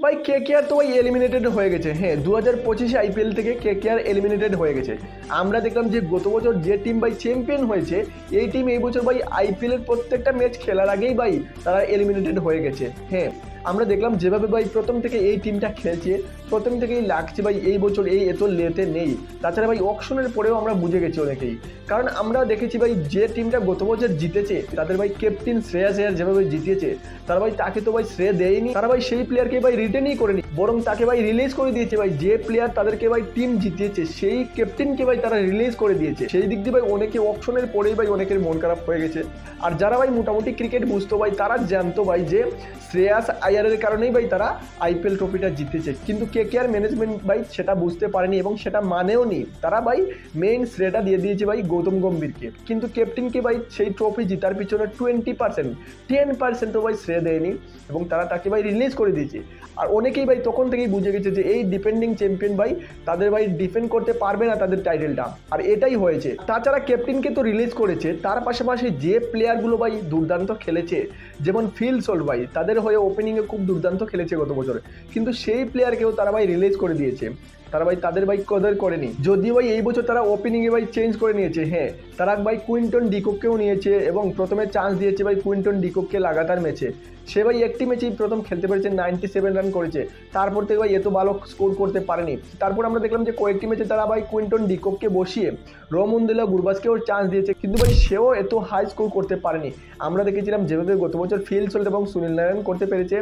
ভাই কেকেআর তো ভাই এলিমিনেটেড হয়ে গেছে। হ্যাঁ, 2025 আইপিএল থেকে কেকেআর এলিমিনেটেড হয়ে গেছে। আমরা দেখলাম যে গত বছর যে টিম ভাই চ্যাম্পিয়ন হয়েছে, এই টিম এই বছর ভাই আইপিএল এর প্রত্যেকটা ম্যাচ খেলার আগেই ভাই তারা এলিমিনেটেড হয়ে গেছে। হ্যাঁ, আমরা দেখলাম যেভাবে ভাই প্রথম থেকে এই টিমটা খেলছে, প্রথম থেকেই লাগছে ভাই এই বছর এই এত লেতে নেই। তাছাড়া ভাই অকশনের পরেও আমরা বুঝে গেছি অনেকেই, কারণ আমরা দেখেছি ভাই যে টিমটা গত বছর জিতেছে তাদের ভাই ক্যাপ্টেন শ্রেয়াস আয়ার যেভাবে জিতিয়েছে, তারা ভাই তাকে তো ভাই শ্রেয় দেয়নি, তারা ভাই সেই প্লেয়ারকে ভাই রিটেনই করেনি, বরং তাকে ভাই রিলিজ করে দিয়েছে। ভাই যে প্লেয়ার তাদেরকে ভাই টিম জিতিয়েছে সেই ক্যাপ্টেনকে ভাই তারা রিলিজ করে দিয়েছে। সেই দিক দিয়ে ভাই অনেকে অকশনের পরেই ভাই অনেকের মন খারাপ হয়ে গেছে। আর যারা ভাই মোটামুটি ক্রিকেট বুঝতো ভাই তারা জানতো ভাই যে শ্রেয়াস আয়ারের কারণেই ভাই তারা আইপিএল ট্রফিটা জিতেছে, কিন্তু কেকেআর ম্যানেজমেন্ট ভাই সেটা বুঝতে পারেনি এবং সেটা মানেও নি। তারা ভাই মেইন শ্রেয়টা দিয়ে দিয়েছে ভাই গৌতম গম্ভীরকে, কিন্তু ক্যাপ্টেনকে ভাই সেই ট্রফি জিতার পিছনে 20%, 10% ভাই শ্রেয় দেয়নি এবং তারা তাকে ভাই রিলিজ করে দিয়েছে। আর অনেকেই ভাই তখন থেকেই বুঝে গেছে যে এই ডিফেন্ডিং চ্যাম্পিয়ন ভাই তাদের ভাই ডিফেন্ড করতে পারবে না তাদের টাইটেলটা, আর এটাই হয়েছে। তাছাড়া ক্যাপ্টেনকে তো রিলিজ করেছে, তার পাশাপাশি যে প্লেয়ারগুলো ভাই দুর্দান্ত খেলেছে, যেমন ফিল সোল্ট ভাই তাদের হয়ে ওপেনিংয়ে খুব দুর্দান্ত খেলেছে গত বছরে, কিন্তু সেই প্লেয়ারকেও তারা ভাই রিলিজ করে দিয়েছে। তারা ভাই তাদের ভাই কদর করেনি, যদিও ভাই এই বছর তারা ওপেনিংয়ে ভাই চেঞ্জ করে নিয়েছে। হ্যাঁ, তারা ভাই কুইন্টন ডিকককেও নিয়েছে এবং প্রথমে চান্স দিয়েছে ভাই কুইন্টন ডিকককে লাগাতার ম্যাচে। সে ভাই একটি ম্যাচেই প্রথম খেলতে পেরেছে, 97 রান করেছে, তারপর থেকে ভাই এত ভালো স্কোর করতে পারেনি। তারপর আমরা দেখলাম যে কয়েকটি ম্যাচে তারা ভাই কুইন্টন ডিকককে বসিয়ে রমনদিলা গুরবাজকেও চান্স দিয়েছে, কিন্তু ভাই সেও এত হাই স্কোর করতে পারেনি। আমরা দেখেছিলাম যেভাবে গত বছর ফিল সোল্ট এবং সুনীল নারায়ণ করতে পেরেছে,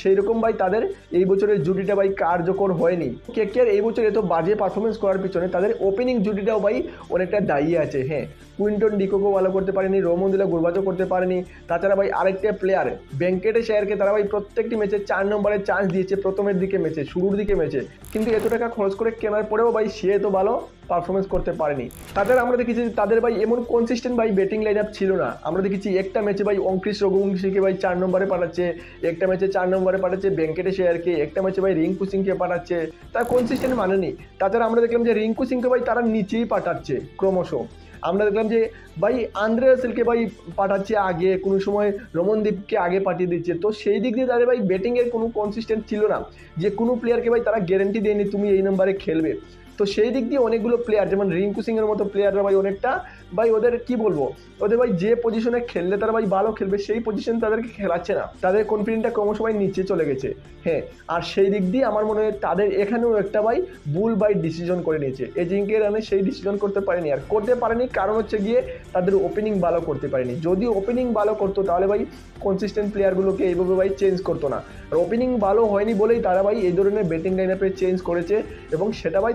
সেই রকম ভাই তাদের এই বছরের জুটিটা ভাই কার্যকর হয়নি। কেকেআর এই বছর এত বাজে পারফরমেন্স করার পিছনে তাদের ওপেনিং জুটিটাও ভাই অনেকটা দায়ী আছে। হ্যাঁ, কুইন্টন ডিককও ভালো করতে পারেনি, রমনদিলা গুরবাজও করতে পারেনি। তাছাড়া ভাই আরেকটা প্লেয়ার ভেঙ্কটেশ আয়ারকে তারা ভাই প্রত্যেকটি ম্যাচে 4 নম্বরে চান্স দিয়েছে প্রথমের দিকে ম্যাচে, শুরুর দিকে ম্যাচে, কিন্তু এত টাকা খরচ করে কেনার পরেও ভাই সে এত ভালো পারফরমেন্স করতে পারেনি। তাছাড়া আমরা দেখেছি তাদের ভাই এমন কনসিস্টেন্ট ভাই ব্যাটিং লাইন আপ ছিল না। আমরা দেখেছি একটা ম্যাচে ভাই অঙ্কৃশ রঘুবংশীকে ভাই 4 নম্বরে পাঠাচ্ছে, একটা ম্যাচে 4 নম্বরে পাঠাচ্ছে ভেঙ্কটেশ আয়ারকে, একটা ম্যাচে ভাই রিঙ্কু সিংকে পাঠাচ্ছে, তার কনসিস্টেন্ট মানে নেই। তাছাড়া আমরা দেখলাম যে রিঙ্কু সিংকে ভাই তারা নিচেই পাঠাচ্ছে ক্রমশ। আমরা দেখলাম যে ভাই আন্দ্রে রাসেলকে ভাই পাঠাচ্ছে আগে, কোনো সময় রমনদীপকে আগে পাঠিয়ে দিচ্ছে। তো সেই দিক দিয়ে তাদের ভাই ব্যাটিংয়ের কোনো কনসিস্টেন্ট ছিল না, যে কোনো প্লেয়ারকে ভাই তারা গ্যারেন্টি দেয়নি তুমি এই নম্বরে খেলবে। তো সেই দিক দিয়ে অনেকগুলো প্লেয়ার যেমন রিঙ্কু সিংয়ের মতো প্লেয়াররা ভাই অনেকটা ভাই ওদের কি বলবো, ওদের ভাই যে পজিশনে খেললে তারা ভাই ভালো খেলবে সেই পজিশন তাদেরকে খেলাচ্ছে না, তাদের কনফিডেন্সটা ক্রমশ ভাই নিচে চলে গেছে। হ্যাঁ, আর সেই দিক দিয়ে আমার মনে হয় তাদের এখানেও একটা ভাই ভুল ভাই ডিসিশন করে নিয়েছে। এজিঙ্কে রানে সেই ডিসিশন করতে পারেনি, আর করতে পারেনি কারণ হচ্ছে গিয়ে তাদের ওপেনিং ভালো করতে পারেনি। যদি ওপেনিং ভালো করতো তাহলে ভাই কনসিস্টেন্ট প্লেয়ারগুলোকে এইভাবে ভাই চেঞ্জ করতো না। আর ওপেনিং ভালো হয়নি বলেই তারা ভাই এই ধরনের ব্যাটিং লাইন আপে চেঞ্জ করেছে এবং সেটা ভাই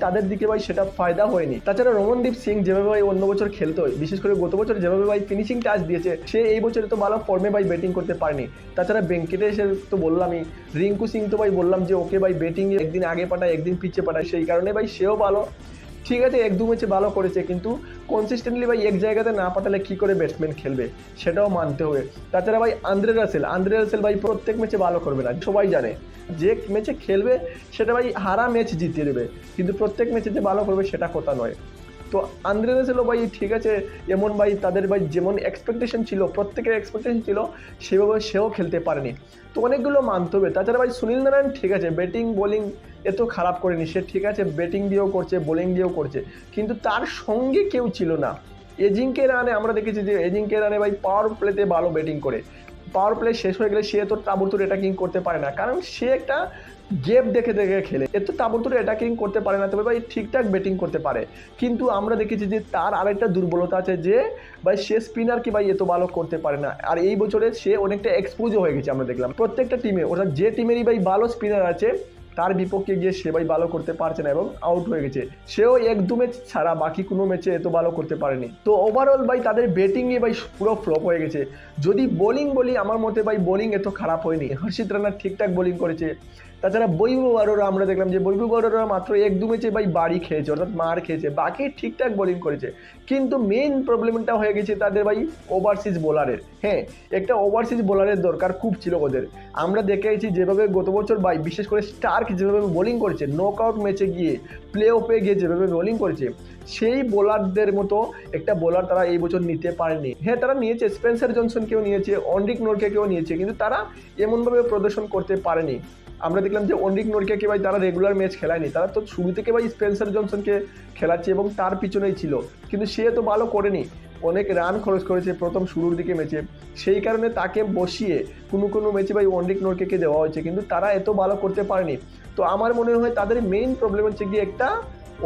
তাদের দিকে ভাই সেটা ফায়দা হয়নি। তাছাড়া রমনদীপ সিং যেভাবে ভাই অন্য বছর খেলতো, বিশেষ করে গত বছর যেভাবে ভাই ফিনিশিং টাচ দিয়েছে, সে এই বছরে তো ভালো ফর্মে ভাই ব্যাটিং করতে পারেনি। তাছাড়া ভেঙ্কটেশের তো বললামই, রিঙ্কু সিং তো ভাই বললাম যে ওকে ভাই ব্যাটিং একদিন আগে পাঠায় একদিন পিছিয়ে পাঠায়, সেই কারণে ভাই সেও ভালো, ঠিক আছে 1-2 ম্যাচে ভালো করেছে, কিন্তু কনসিস্টেন্টলি ভাই এক জায়গাতে না পাঠালে কী করে ব্যাটসম্যান খেলবে সেটাও মানতে হবে। তাছাড়া ভাই আন্দ্রে রাসেল ভাই প্রত্যেক ম্যাচে ভালো করবে না, সবাই জানে যে ম্যাচে খেলবে সেটা ভাই হারা ম্যাচ জিতিয়ে দেবে, কিন্তু প্রত্যেক ম্যাচে যে ভালো করবে সেটা কথা নয়। তো আন্দ্রে রাসেলও ভাই ঠিক আছে, এমন ভাই তাদের ভাই যেমন এক্সপেকটেশন ছিল, প্রত্যেকের এক্সপেকটেশন ছিল, সেভাবে সেও খেলতে পারেনি। তো অনেকগুলো মানতে হবে। তাছাড়া ভাই সুনীল নারায়ণ ঠিক আছে ব্যাটিং বোলিং এত খারাপ করেনি, সে ঠিক আছে ব্যাটিং দিয়েও করছে বোলিং দিয়েও করছে, কিন্তু তার সঙ্গে কেউ ছিল না। এজিঙ্কে রানে আমরা দেখেছি যে এজিঙ্কে রানে ভাই পাওয়ার প্লেতে ভালো ব্যাটিং করে, পাওয়ার প্লে শেষ হয়ে গেলে সে তো তাবড়তোড় অ্যাটাকিং করতে পারে না, কারণ সে একটা গেপ দেখে দেখে খেলে, এত তাবড়তোড় অ্যাটাকিং করতে পারে না, তবে ভাই ঠিকঠাক ব্যাটিং করতে পারে। কিন্তু আমরা দেখেছি যে তার আরেকটা দুর্বলতা আছে যে ভাই সে স্পিনারকে ভাই এত ভালো করতে পারে না, আর এই বছরে সে অনেকটা এক্সপোজও হয়ে গেছে। আমরা দেখলাম প্রত্যেকটা টিমে, অর্থাৎ যে টিমেরই ভাই ভালো স্পিনার আছে তার বিপক্ষে গিয়ে সে ভাই ভালো করতে পারছে না এবং আউট হয়ে গেছে। সেও 1-2 ম্যাচ ছাড়া বাকি কোনো ম্যাচে এত ভালো করতে পারেনি। তো ওভারঅল ভাই তাদের ব্যাটিংয়ে ভাই পুরো ফ্লপ হয়ে গেছে। যদি বোলিং বলি, আমার মতে ভাই বোলিং এত খারাপ হয়নি, হর্ষিত রানা ঠিকঠাক বোলিং করেছে। তাছাড়া বৈভব আরোরা আমরা দেখলাম যে বৈভব আরোরা মাত্র 1-2 ম্যাচে ভাই বাড়ি খেয়েছে, অর্থাৎ মার খেয়েছে, বাকি ঠিকঠাক বোলিং করেছে। কিন্তু মেইন প্রবলেমটা হয়ে গেছে তাদের ভাই ওভারসিজ বোলারের। হ্যাঁ, একটা ওভারসিজ বোলারের দরকার খুব ছিল ওদের। আমরা দেখেছি যেভাবে গত বছর ভাই বিশেষ করে স্টার্ক যেভাবে বোলিং করেছে, নকআউট ম্যাচে গিয়ে প্লে অফে গিয়ে যেভাবে বোলিং করেছে, সেই বোলারদের মতো একটা বোলার তারা এই বছর নিতে পারেনি। হ্যাঁ, তারা নিয়েছে, স্পেন্সার জনসনকেও নিয়েছে, অন্ড্রিক নরকেকেও নিয়েছে, কিন্তু তারা এমনভাবে প্রদর্শন করতে পারেনি। আমরা দেখলাম যে অন্ড্রিক নরকেকে ভাই তারা রেগুলার ম্যাচ খেলায়নি, তারা তো শুরু থেকে ভাই স্পেন্সার জনসনকে খেলাচ্ছে এবং তার পিছনেই ছিল, কিন্তু সে তো ভালো করেনি, অনেক রান খরচ করেছে প্রথম শুরুর দিকে ম্যাচে, সেই কারণে তাকে বসিয়ে কোনো ম্যাচে ভাই অন্ড্রিক নরকেকে দেওয়া হয়েছে, কিন্তু তারা এত ভালো করতে পারেনি। তো আমার মনে হয় তাদের মেইন প্রবলেম হচ্ছে গিয়ে একটা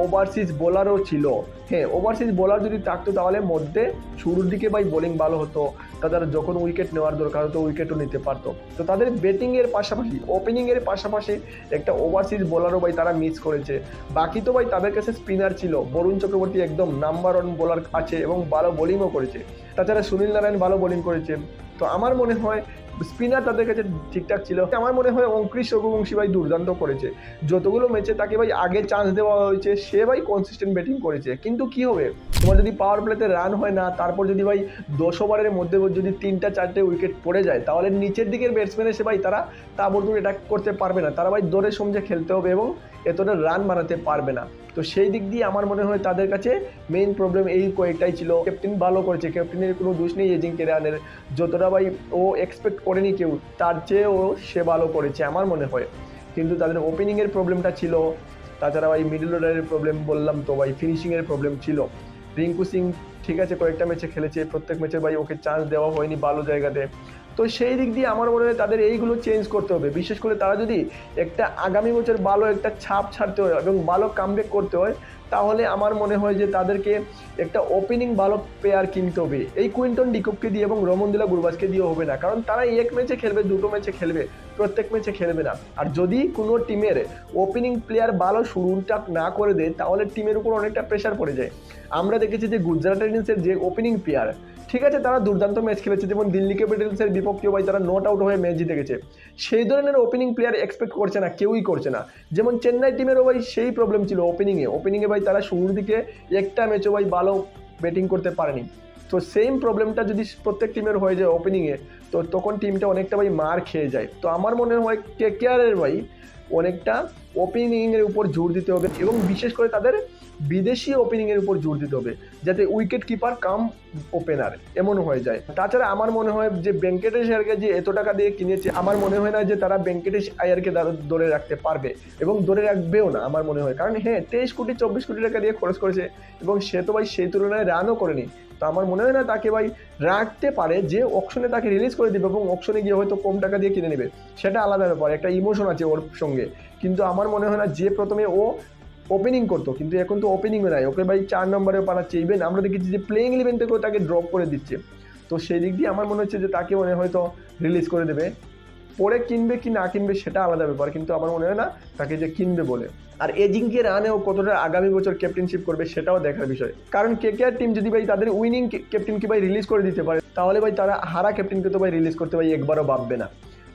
ওভারসিজ বোলারও ছিল। হ্যাঁ, ওভারসিজ বোলার যদি থাকতো তাহলে মধ্যে শুরুর দিকে ভাই বোলিং ভালো হতো, তাদের যখন উইকেট নেওয়ার দরকার হতো উইকেটও নিতে পারতো। তো তাদের ব্যাটিংয়ের পাশাপাশি ওপেনিংয়ের পাশাপাশি একটা ওভারসিজ বোলারও ভাই তারা মিস করেছে। বাকি তো ভাই তাদের কাছে স্পিনার ছিল, বরুণ চক্রবর্তী একদম নাম্বার 1 বোলার আছে এবং ভালো বোলিংও করেছে, তাছাড়া সুনীল নারায়ণ ভালো বোলিং করেছে। তো আমার মনে হয় স্পিনার তাদের কাছে ঠিকঠাক ছিল। আমার মনে হয় অঙ্কুশ রঘুবংশী ভাই দুর্দান্ত করেছে, যতগুলো ম্যাচে তাকে ভাই আগে চান্স দেওয়া হয়েছে সে ভাই কনসিস্টেন্ট ব্যাটিং করেছে। কিন্তু কি হবে, তোমার যদি পাওয়ার প্লেতে রান হয় না, তারপর যদি ভাই 10 ওভারের মধ্যে যদি 3-4টে উইকেট পড়ে যায়, তাহলে নিচের দিকের ব্যাটসম্যান এসে ভাই তারা তাবড়তোড় অ্যাটাক করতে পারবে না, তারা ভাই দৌড়ে সমঝে খেলতে হবে এবং এতটা রান বানাতে পারবে না। তো সেই দিক দিয়ে আমার মনে হয় তাদের কাছে মেইন প্রবলেম এই কয়েকটাই ছিল। ক্যাপ্টেন ভালো করেছে, ক্যাপ্টেনের কোনো দোষ নেই এজিঙ্কে রাহানের, যতটা ভাই ও এক্সপেক্ট করেনি কেউ তার চেয়েও সে ভালো করেছে আমার মনে হয়। কিন্তু তাদের ওপেনিংয়ের প্রবলেমটা ছিল, তাছাড়া ভাই মিডল অর্ডারের প্রবলেম বললাম, তো ভাই ফিনিশিংয়ের প্রবলেম ছিল। রিঙ্কু সিং ঠিক আছে কয়েকটা ম্যাচে খেলেছে, প্রত্যেক ম্যাচে ভাই ওকে চান্স দেওয়া হয়নি ভালো জায়গাতে। তো সেই দিক দিয়ে আমার মনে হয় তাদের এইগুলো চেঞ্জ করতে হবে, বিশেষ করে তারা যদি একটা আগামী বছর ভালো একটা ছাপ ছাড়তে হয় এবং ভালো কামব্যাক করতে হয়, তাহলে আমার মনে হয় যে তাদেরকে একটা ওপেনিং ভালো প্লেয়ার কিনতে হবে। এই কুইন্টন ডিকককে দিয়ে এবং রমনদীলা গুরবাজকে দিয়ে হবে না, কারণ তারা এক ম্যাচে খেলবে, দুটো ম্যাচে খেলবে, প্রত্যেক ম্যাচে খেলবে না। আর যদি কোনো টিমের ওপেনিং প্লেয়ার ভালো শুরুটা না করে দেয়, তাহলে টিমের উপর অনেকটা প্রেশার পড়ে যায়। আমরা দেখেছি যে গুজরাট টাইটান্সের যে ওপেনিং প্লেয়ার, ঠিক আছে তারা দুর্দান্ত ম্যাচ খেলেছে, যেমন দিল্লি ক্যাপিটালসের বিপক্ষেও ভাই তারা নট আউট হয়ে ম্যাচ জিতে গেছে, সেই ধরনের ওপেনিং প্লেয়ার এক্সপেক্ট করছে না, কেউই করছে না। যেমন চেন্নাই টিমেরও ভাই সেই প্রবলেম ছিল ওপেনিংয়ে ভাই তারা শুরুর দিকে একটা ম্যাচও ভাই ভালো ব্যাটিং করতে পারেনি। তো সেম প্রবলেমটা যদি প্রত্যেক টিমের হয়ে যায় ওপেনিংয়ে, তো তখন টিমটা অনেকটা ভাই মার খেয়ে যায়। তো আমার মনে হয় কেকেআরের ভাই অনেকটা ওপেনিংয়ের উপর জোর দিতে হবে এবং বিশেষ করে তাদের বিদেশি ওপেনিংয়ের উপর জোর দিতে হবে, যাতে উইকেট কিপার কাম ওপেনার এমনও হয়ে যায়। তাছাড়া আমার মনে হয় যে ভেঙ্কটেশ আয়ারকে যে এত টাকা দিয়ে কিনেছে, আমার মনে হয় না যে তারা ভেঙ্কটেশ আয়ারকে ধরে রাখতে পারবে এবং ধরে রাখবেও না আমার মনে হয়। কারণ হ্যাঁ 23 কোটি 24 কোটি টাকা দিয়ে খরচ করেছে এবং সে তো ভাই সেই তুলনায় রানও করেনি। তো আমার মনে হয় না তাকে ভাই রাখতে পারে, যে অকশনে তাকে রিলিজ করে দেবে এবং অকশনে গিয়ে হয়তো কম টাকা দিয়ে কিনে নেবে, সেটা আলাদা ব্যাপার, একটা ইমোশন আছে ওর সঙ্গে। কিন্তু আমার মনে হয় না যে প্রথমে ও ওপেনিং করতো, কিন্তু এখন তো ওপেনিংও নাই, ওকে ভাই 4 নম্বরে পাঠাচ্ছে। ইভেন আমরা দেখেছি যে প্লেইং 11 থেকেও তাকে ড্রপ করে দিচ্ছে। তো সেই দিক দিয়ে আমার মনে হচ্ছে যে তাকে মনে হয়তো রিলিজ করে দেবে, পরে কিনবে কি না কিনবে সেটা আলাদা ব্যাপার, কিন্তু আমার মনে হয় না তাকে যে কিনবে বলে। আর এজিঙ্কে রাহানেও কতটা আগামী বছর ক্যাপ্টেনশিপ করবে সেটাও দেখার বিষয়, কারণ কেকেআর টিম যদি ভাই তাদের উইনিং ক্যাপ্টেনকে ভাই রিলিজ করে দিতে পারে, তাহলে ভাই তারা হারা ক্যাপ্টেনকে তো ভাই রিলিজ করতে ভাই একবারও ভাববে না।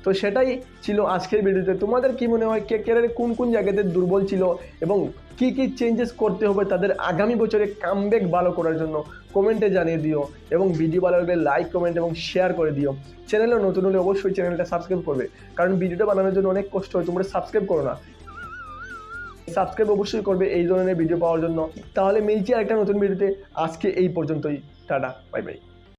তো সেটাই ছিল আজকের ভিডিওতে। তোমাদের কি মনে হয় কেকেআরের কোন কোন জায়গাতে দুর্বল ছিল এবং কি কি চেঞ্জেস করতে হবে তাদের আগামী বছরে কামব্যাক ভালো করার জন্য, কমেন্টে জানিয়ে দিও এবং ভিডিও ভালো লাগলে লাইক কমেন্ট এবং শেয়ার করে দিও। চ্যানেলে নতুন হলে অবশ্যই চ্যানেলটা সাবস্ক্রাইব করবে, কারণ ভিডিওটা বানানোর জন্য অনেক কষ্ট হয়, তোমরা সাবস্ক্রাইব করো না। সাবস্ক্রাইব অবশ্যই করবে এই ধরনের ভিডিও পাওয়ার জন্য। তাহলে মিলছি আরেকটা নতুন ভিডিওতে, আজকে এই পর্যন্তই, টাটা বাই বাই।